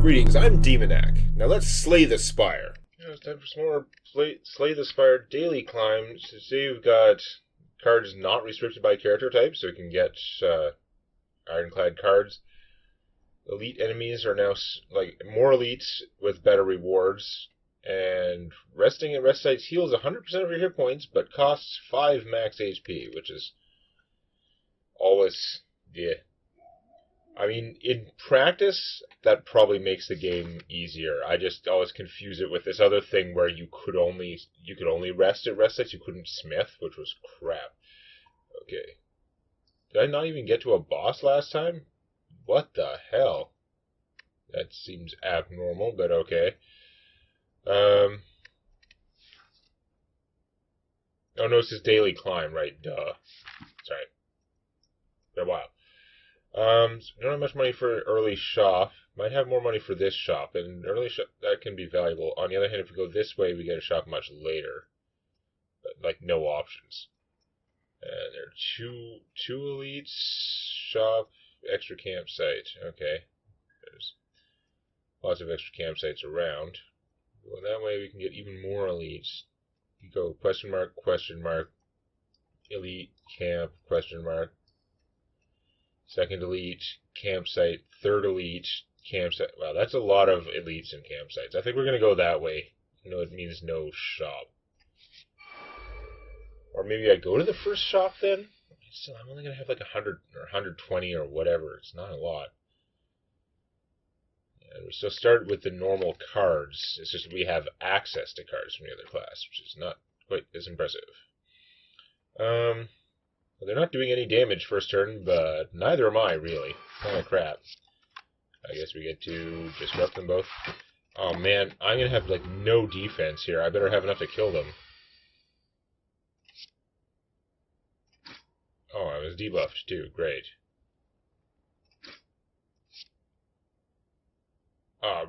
Greetings, I'm Demonac. Now let's slay the Spire. Yeah, it's time for some more Slay the Spire daily climbs. Today we've got cards not restricted by character type, so we can get ironclad cards. Elite enemies are now more elites with better rewards. And resting at rest sites heals 100% of your hit points, but costs 5 max HP, which is always, yeah. I mean, in practice, that probably makes the game easier. I just always confuse it with this other thing where you could only rest at rest sites. You couldn't smith, which was crap. Okay. Did I not even get to a boss last time? What the hell? That seems abnormal, but okay. Oh no, it's this daily climb, right? Duh. Sorry. Been a while. So we don't have much money for early shop. Might have more money for this shop, and early shop, that can be valuable. On the other hand, if we go this way, we get a shop much later. But, like, no options. And there are two elites, shop, extra campsite. Okay. There's lots of extra campsites around. Well, that way we can get even more elites. You go question mark, elite, camp, question mark. Second elite, campsite, third elite, campsite. Wow, that's a lot of elites and campsites. I think we're going to go that way. No, it means no shop. Or maybe I go to the first shop then? Still, I'm only going to have like 100 or 120 or whatever. It's not a lot. And we still start with the normal cards. It's just we have access to cards from the other class, which is not quite as impressive. Well, they're not doing any damage first turn, but neither am I, really. Kind of crap. I guess we get to disrupt them both. Oh man, I'm going to have like no defense here. I better have enough to kill them. Oh, I was debuffed too. Great.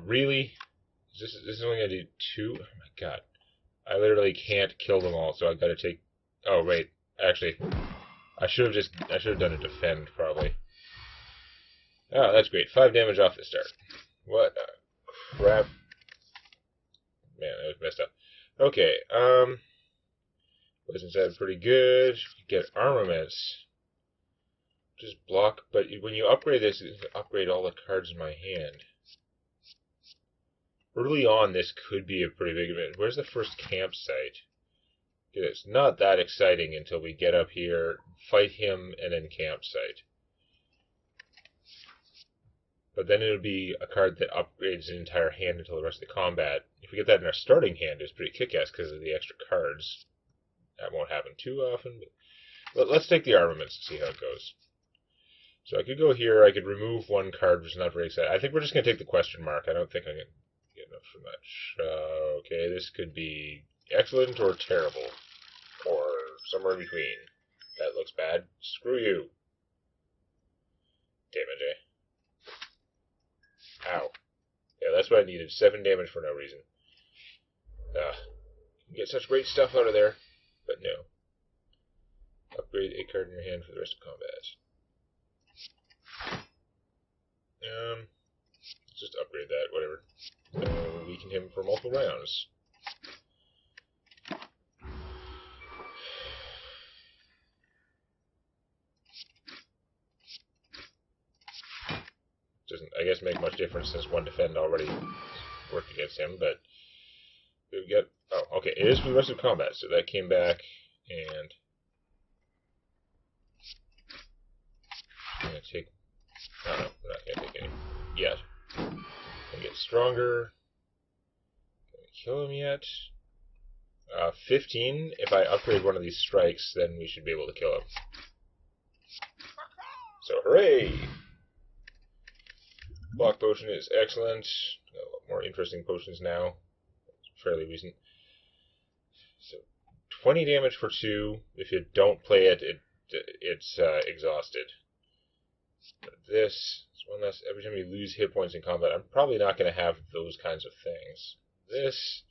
Really? This is only going to do 2? Oh my god. I literally can't kill them all, so I've got to take... Oh, wait. Actually... I should have done a defend, probably. Oh, that's great. 5 damage off the start. What crap. Man, that was messed up. Okay, Poison side pretty good. Get armaments. Just block, but when you upgrade this, you upgrade all the cards in my hand. Early on, this could be a pretty big event. Where's the first campsite? It's not that exciting until we get up here, fight him, and then campsite. But then it'll be a card that upgrades the entire hand until the rest of the combat. If we get that in our starting hand, it's pretty kick-ass because of the extra cards. That won't happen too often. But let's take the armaments and see how it goes. So I could go here, I could remove one card, which is not very exciting. I think we're just going to take the question mark. I don't think I'm going to get enough for much. Okay, this could be... excellent or terrible, or somewhere in between. That looks bad. Screw you. Damage, eh? Ow. Yeah, that's what I needed. 7 damage for no reason. You can get such great stuff out of there, but no. Upgrade a card in your hand for the rest of combat. Let's just upgrade that, whatever. Weaken him for multiple rounds. Doesn't, I guess, make much difference since one defend already worked against him, but we get... Oh, okay, it is for the rest of combat, so that came back, and... I'm going to take... Oh, no, we're not going to take any yet. And get stronger. Can we kill him yet? 15. If I upgrade one of these strikes, then we should be able to kill him. So, hooray! Block potion is excellent. Got a lot more interesting potions now. It's fairly recent. So, 20 damage for 2. If you don't play it, it's exhausted. But this is one less. Every time you lose hit points in combat, I'm probably not going to have those kinds of things. This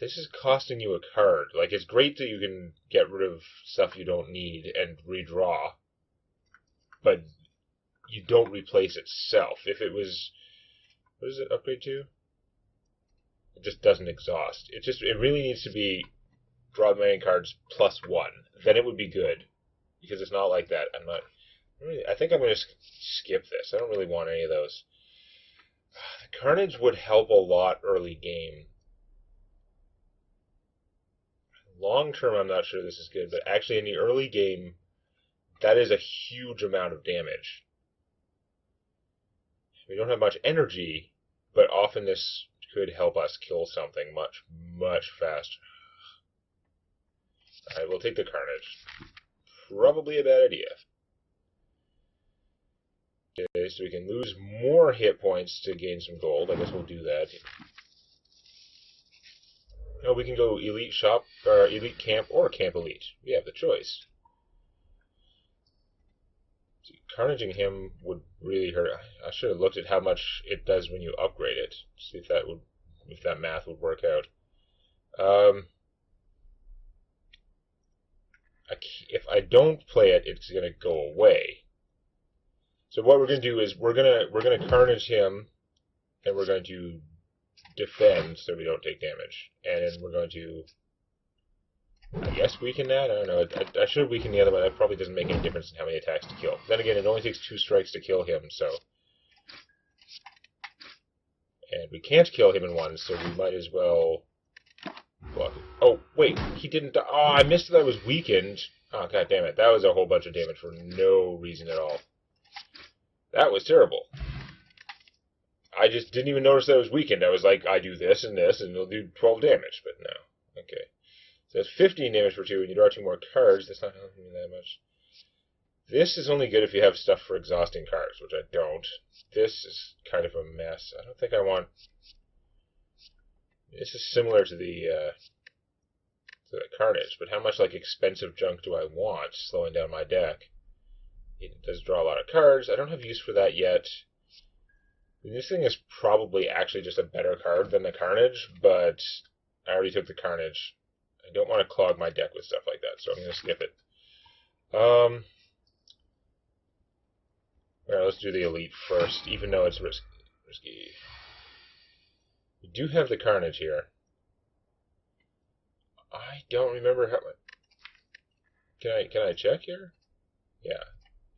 is costing you a card. Like, it's great that you can get rid of stuff you don't need and redraw, but you don't replace itself. If it was What does it upgrade to? It just doesn't exhaust. It really needs to be draw remaining cards +1. Then it would be good. Because it's not like that. I think I'm going to skip this. I don't really want any of those. The Carnage would help a lot early game. Long term, I'm not sure this is good, but actually in the early game, that is a huge amount of damage. We don't have much energy, but often this could help us kill something much, much faster. Alright, we'll take the Carnage. Probably a bad idea. Okay, so we can lose more hit points to gain some gold. I guess we'll do that. No, we can go Elite Shop, or Elite Camp, or Camp Elite. We have the choice. See, carnaging him would really hurt. I should have looked at how much it does when you upgrade it. See if that math would work out. If I don't play it, it's going to go away. So what we're going to do is we're going to carnage him, and we're going to defend so we don't take damage, and then we're going to, I guess, weaken that. I don't know. I should weaken the other one. That probably doesn't make any difference in how many attacks to kill. Then again, it only takes 2 strikes to kill him, so. And we can't kill him in one, so we might as well block it. Oh, wait, he didn't die. Oh, I missed that I was weakened. Oh, god damn it. That was a whole bunch of damage for no reason at all. That was terrible. I just didn't even notice that I was weakened. I was like, I do this, and it'll do 12 damage, but no. Okay. So that's 15 damage for 2, and you draw 2 more cards. That's not helping me that much. This is only good if you have stuff for exhausting cards, which I don't. This is kind of a mess. I don't think I want... This is similar to the Carnage, but how much like expensive junk do I want slowing down my deck? It does draw a lot of cards. I don't have use for that yet. This thing is probably actually just a better card than the Carnage, but I already took the Carnage. I don't want to clog my deck with stuff like that, so I'm going to skip it. Alright, let's do the Elite first, even though it's risky. We do have the Carnage here. I don't remember how much. Can I check here? Yeah.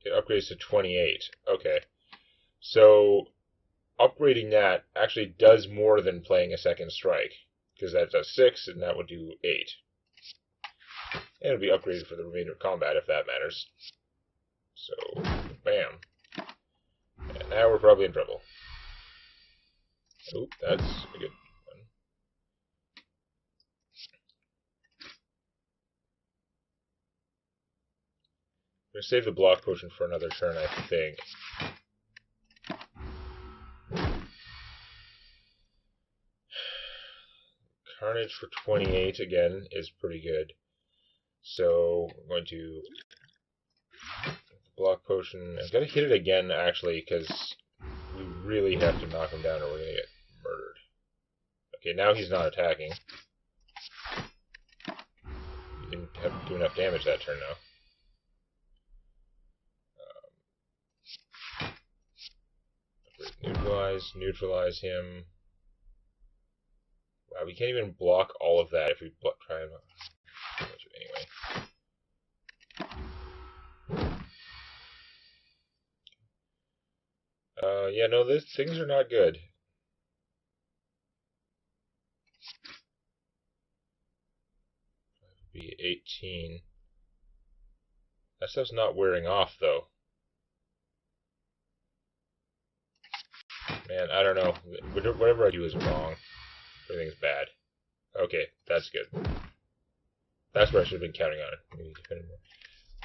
It upgrades to 28. Okay. So upgrading that actually does more than playing a second strike, because that does 6 and that would do 8. And it'll be upgraded for the remainder of combat if that matters. So bam. And now we're probably in trouble. Oop, that's a good one. I'm going to save the block potion for another turn, I think. Carnage for 28 again is pretty good. So I'm going to block potion. I've got to hit it again actually, because we really have to knock him down or we're going to get murdered. Okay, now he's not attacking. He didn't have to do enough damage that turn now. Neutralize him. Wow, we can't even block all of that if we try and anyway. Yeah, no, things are not good. That would be 18. That stuff's not wearing off, though. Man, I don't know. Whatever I do is wrong. Everything's bad. Okay, that's good. That's where I should have been counting on it.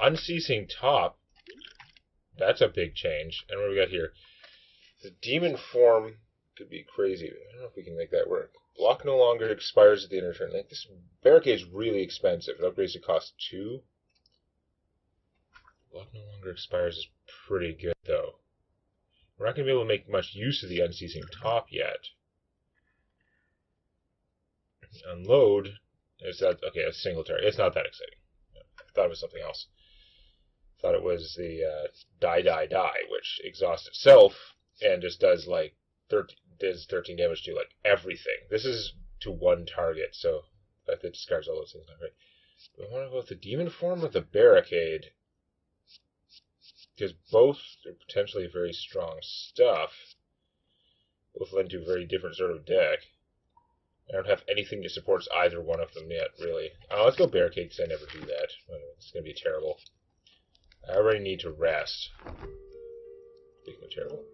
Unceasing Top. That's a big change. And what do we got here? The demon form could be crazy. I don't know if we can make that work. Block no longer expires at the end of turn. Like, this barricade is really expensive. It upgrades to cost 2. Block no longer expires is pretty good, though. We're not going to be able to make much use of the Unceasing Top yet. Unload. Is that okay? A single target. It's not that exciting. I thought it was something else. I thought it was the die, which exhausts itself and just does like does 13 damage to, like, everything. This is to one target, so that discards all those things. Not right. Do I want to go with the demon form or the barricade? Because both are potentially very strong stuff. Both lend to a very different sort of deck. I don't have anything that supports either one of them yet, really. Let's go barricade, because I never do that. It's going to be terrible. I already need to rest. Speaking of terrible.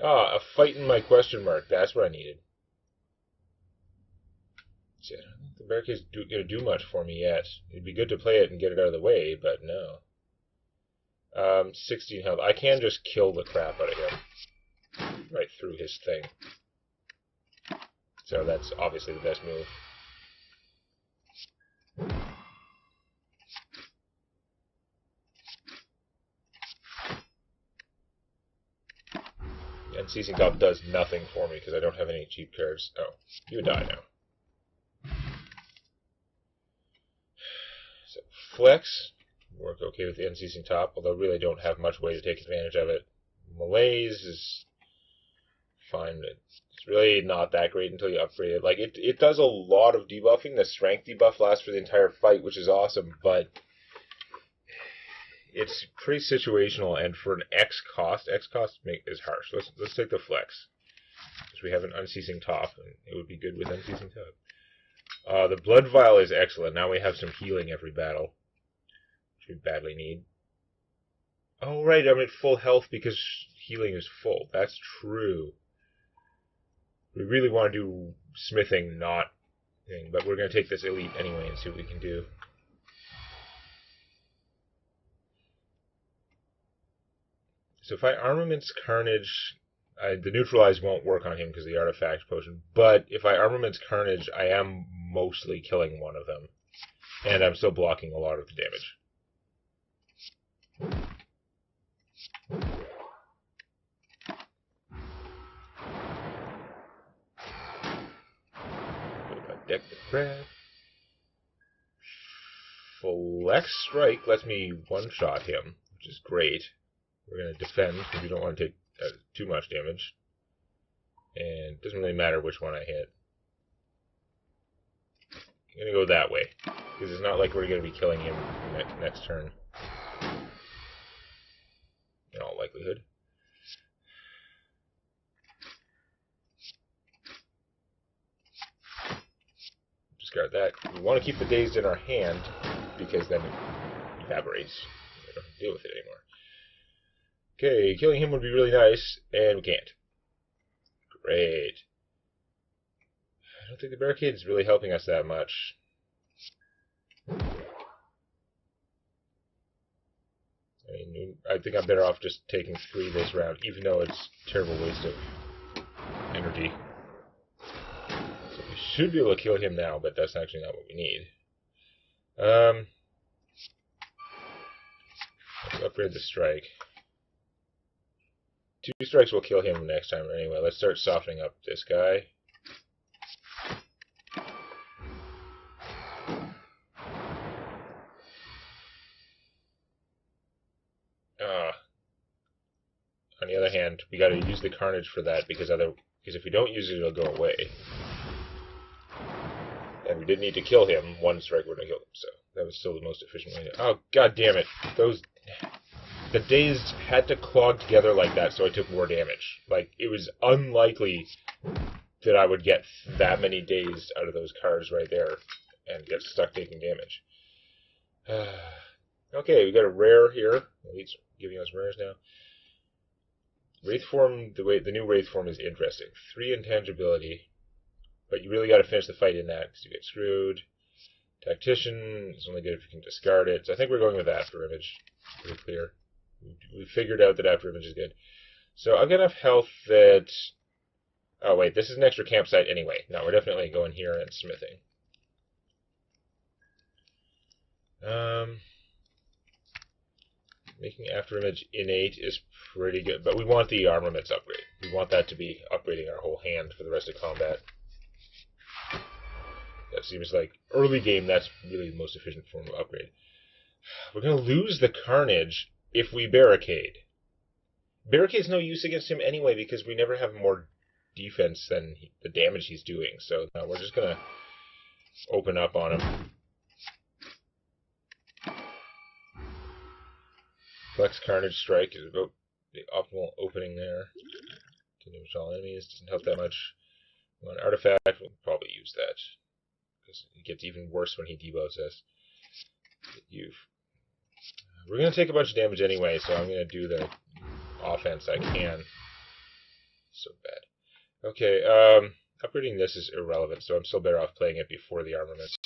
A fight in my question mark. That's what I needed. See, I don't think the barricade's going to do much for me yet. It'd be good to play it and get it out of the way, but no. 16 health. I can just kill the crap out of him. Right through his thing. So that's obviously the best move. And Seizing Top does nothing for me because I don't have any cheap cards. Oh, you die now. So Flex work okay with the Unceasing Top, although I really don't have much way to take advantage of it. Malaise is fine. It's really not that great until you upgrade it. Like, it does a lot of debuffing. The strength debuff lasts for the entire fight, which is awesome, but it's pretty situational, and for an X cost is harsh. Let's take the Flex, because we have an Unceasing Top, and it would be good with Unceasing Top. The Blood Vial is excellent. Now we have some healing every battle, which we badly need. Oh, right, I'm at full health because healing is full. That's true. We really want to do smithing, not thing, but we're going to take this elite anyway and see what we can do. So if I Armaments Carnage, the Neutralize won't work on him because of the Artifact Potion, but if I Armaments Carnage, I am mostly killing one of them, and I'm still blocking a lot of the damage. Deck the crab. Flex Strike lets me one-shot him, which is great. We're going to defend because we don't want to take too much damage. And it doesn't really matter which one I hit. I'm going to go that way, because it's not like we're going to be killing him next turn. In all likelihood. Discard that. We want to keep the Dazed in our hand, because then it evaporates. We don't have to deal with it anymore. Okay, killing him would be really nice, and we can't. Great. I don't think the barricade is really helping us that much. I mean, I think I'm better off just taking 3 this round, even though it's a terrible waste of energy. So we should be able to kill him now, but that's actually not what we need. Let's upgrade the strike. 2 strikes will kill him next time anyway. Let's start softening up this guy. On the other hand, we got to use the Carnage for that because if we don't use it, it'll go away. And we did need to kill him. 1 strike would have killed him, so that was still the most efficient way to... Oh, god damn it. The Dazed had to clog together like that, so I took more damage. Like, it was unlikely that I would get that many Dazed out of those cards right there and get stuck taking damage. Okay, we got a rare here. Elite's giving us rares now. Wraith form, the new Wraith form is interesting. 3 intangibility, but you really got to finish the fight in that because you get screwed. Tactician is only good if you can discard it. So I think we're going with After Image. Pretty clear. We figured out that After Image is good. So I've got enough health that... Oh wait, this is an extra campsite anyway. No, we're definitely going here and smithing. Making After Image innate is pretty good, but we want the armaments upgrade. We want that to be upgrading our whole hand for the rest of combat. That seems like early game, that's really the most efficient form of upgrade. We're going to lose the Carnage if we barricade. Barricade's no use against him anyway because we never have more defense than the damage he's doing. So no, we're just gonna open up on him. Flex Carnage Strike is about the optimal opening there. Damage all enemies doesn't help that much. One artifact, we'll probably use that because it gets even worse when he debuffs us. We're gonna take a bunch of damage anyway, so I'm gonna do the offense I can. So bad. Okay, upgrading this is irrelevant, so I'm still better off playing it before the armaments.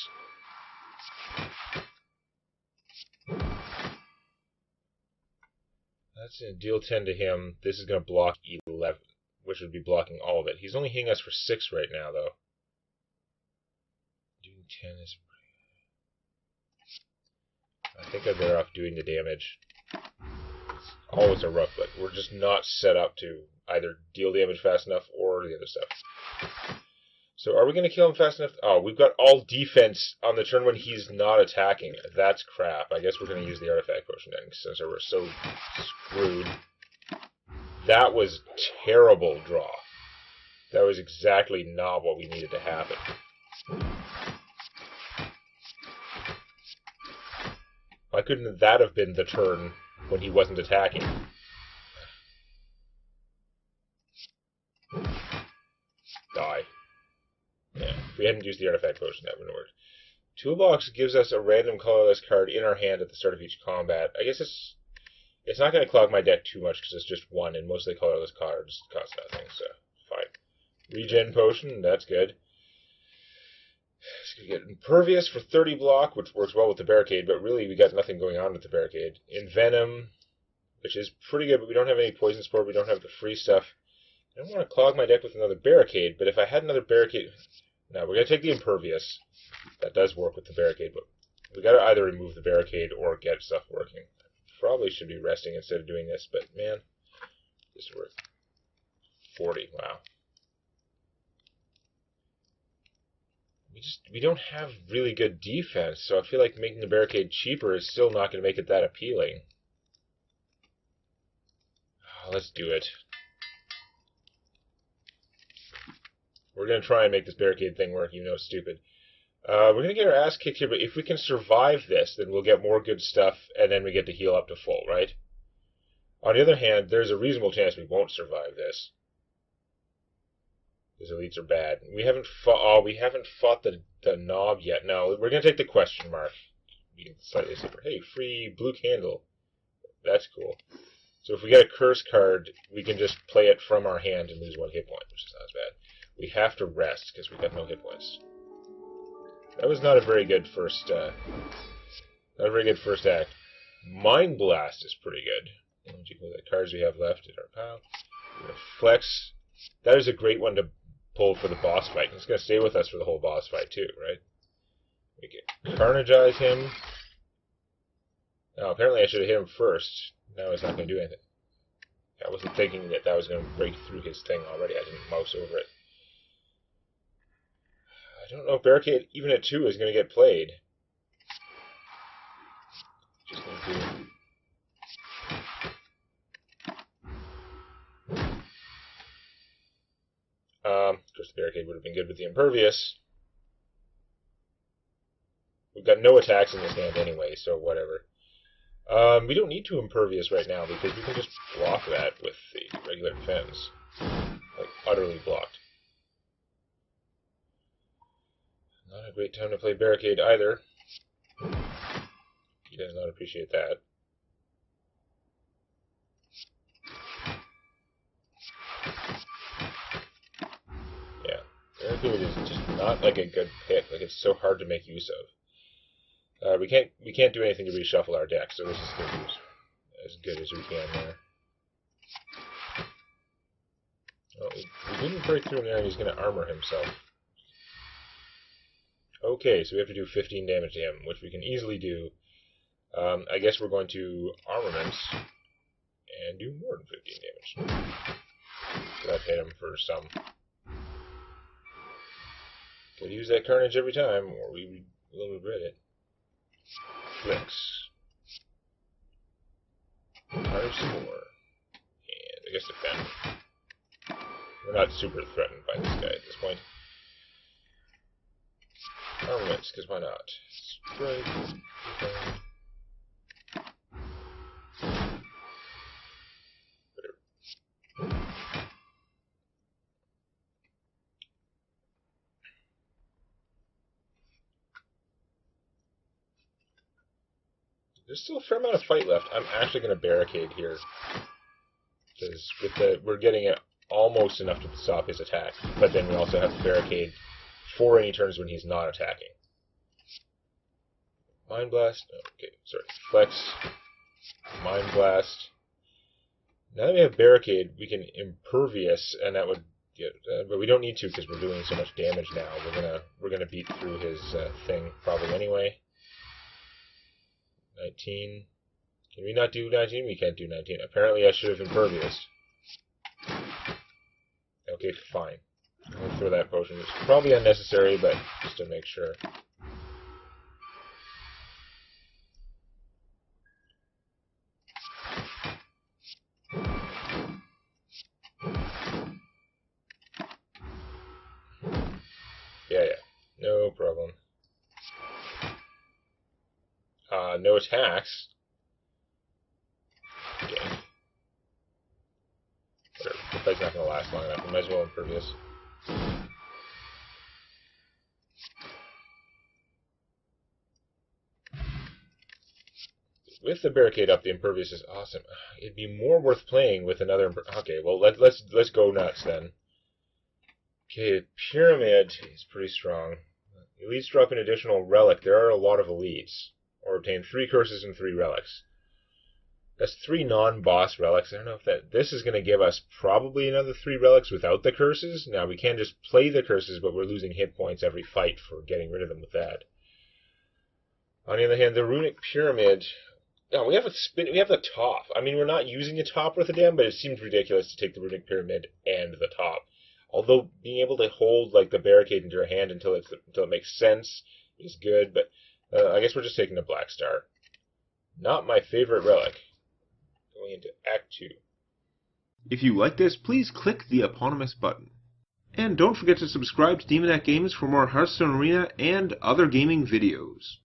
That's going to deal 10 to him. This is going to block 11, which would be blocking all of it. He's only hitting us for 6 right now, though. Doing 10 is... I think I'm better off doing the damage. It's always a rough, but we're just not set up to either deal damage fast enough or the other stuff. So are we going to kill him fast enough? Oh, we've got all defense on the turn when he's not attacking. That's crap. I guess we're going to use the artifact potion then, since we're so screwed. That was terrible draw. That was exactly not what we needed to happen. Why couldn't that have been the turn when he wasn't attacking? Die. Yeah, if we hadn't used the artifact potion, that wouldn't have worked. Toolbox gives us a random colorless card in our hand at the start of each combat. I guess it's not going to clog my deck too much because it's just one, and most of the colorless cards cost nothing, so fine. Regen potion, that's good. It's going to get Impervious for 30 block, which works well with the Barricade, but really we got nothing going on with the Barricade. Envenom, which is pretty good, but we don't have any Poison Spore, we don't have the free stuff. I don't want to clog my deck with another Barricade, but if I had another Barricade... Now, we're going to take the Impervious. That does work with the Barricade, but we got to either remove the Barricade or get stuff working. Probably should be resting instead of doing this, but man, this worked. 40, wow. We don't have really good defense, so I feel like making the Barricade cheaper is still not going to make it that appealing. Let's do it. We're going to try and make this Barricade thing work, even though it's stupid. We're going to get our ass kicked here, but if we can survive this, then we'll get more good stuff, and then we get to heal up to full, right? On the other hand, there's a reasonable chance we won't survive this. These elites are bad. We haven't fought the knob yet. No, we're going to take the question mark. Slightly simpler. Hey, free blue candle. That's cool. So if we get a curse card, we can just play it from our hand and lose 1 hit point, which is not as bad. We have to rest because we've got no hit points. That was not a very good first. Not a very good first act. Mind Blast is pretty good. The cards we have left in our pile. Flex. That is a great one to pull for the boss fight. It's going to stay with us for the whole boss fight too, right? We can Carnagize him. Now apparently I should have hit him first. Now he's not going to do anything. I wasn't thinking that was going to break through his thing already. I didn't mouse over it. I don't know if Barricade, even at 2, is going to get played. Just need to... Of course, the Barricade would have been good with the Impervious. We've got no attacks in this hand anyway, so whatever. We don't need to Impervious right now because we can just block that with the regular defense. Like, utterly blocked. Not a great time to play Barricade either. He does not appreciate that. Yeah, Barricade is just not like a good pick. Like, it's so hard to make use of. We can't do anything to reshuffle our deck, so this is going to be as good as we can there. Well, we didn't break through there, and he's going to armor himself. Okay, so we have to do 15 damage to him, which we can easily do. I guess we're going to armaments and do more than 15 damage. So that hit him for some. Could use that Carnage every time, or we will regret it. Flex. Carnage some more. I guess defend. We're not super threatened by this guy at this point. Armaments, because why not? Strike. Whatever. There's still a fair amount of fight left. I'm actually going to barricade here. Because we're getting it almost enough to stop his attack. But then we also have to barricade for any turns when he's not attacking. Mind Blast. Okay, sorry. Flex. Mind Blast. Now that we have barricade, we can impervious, and that would get. But we don't need to because we're doing so much damage now. We're gonna beat through his thing probably anyway. 19. Can we not do 19? We can't do 19. Apparently I should have impervious. Okay, fine. I'll throw that potion. It's probably unnecessary, but just to make sure. Yeah. No problem. No attacks. Okay. Whatever. The fight's not going to last long enough. We might as well impervious. With the barricade up, the impervious is awesome. It'd be more worth playing with another. Okay, well let's go nuts then. Okay, pyramid is pretty strong. Elites drop an additional relic. There are a lot of elites. Or obtain 3 curses and 3 relics. That's 3 non-boss relics. I don't know if this is going to give us probably another 3 relics without the curses. Now we can just play the curses, but we're losing hit points every fight for getting rid of them with that. On the other hand, the runic pyramid. No, we have the top. I mean, we're not using the top worth a damn, but it seems ridiculous to take the runic pyramid and the top. Although being able to hold like the barricade into your hand until it makes sense is good, but I guess we're just taking the black star. Not my favorite relic. Going into Act 2. If you like this, please click the eponymous button. And don't forget to subscribe to Demonac Games for more Hearthstone Arena and other gaming videos.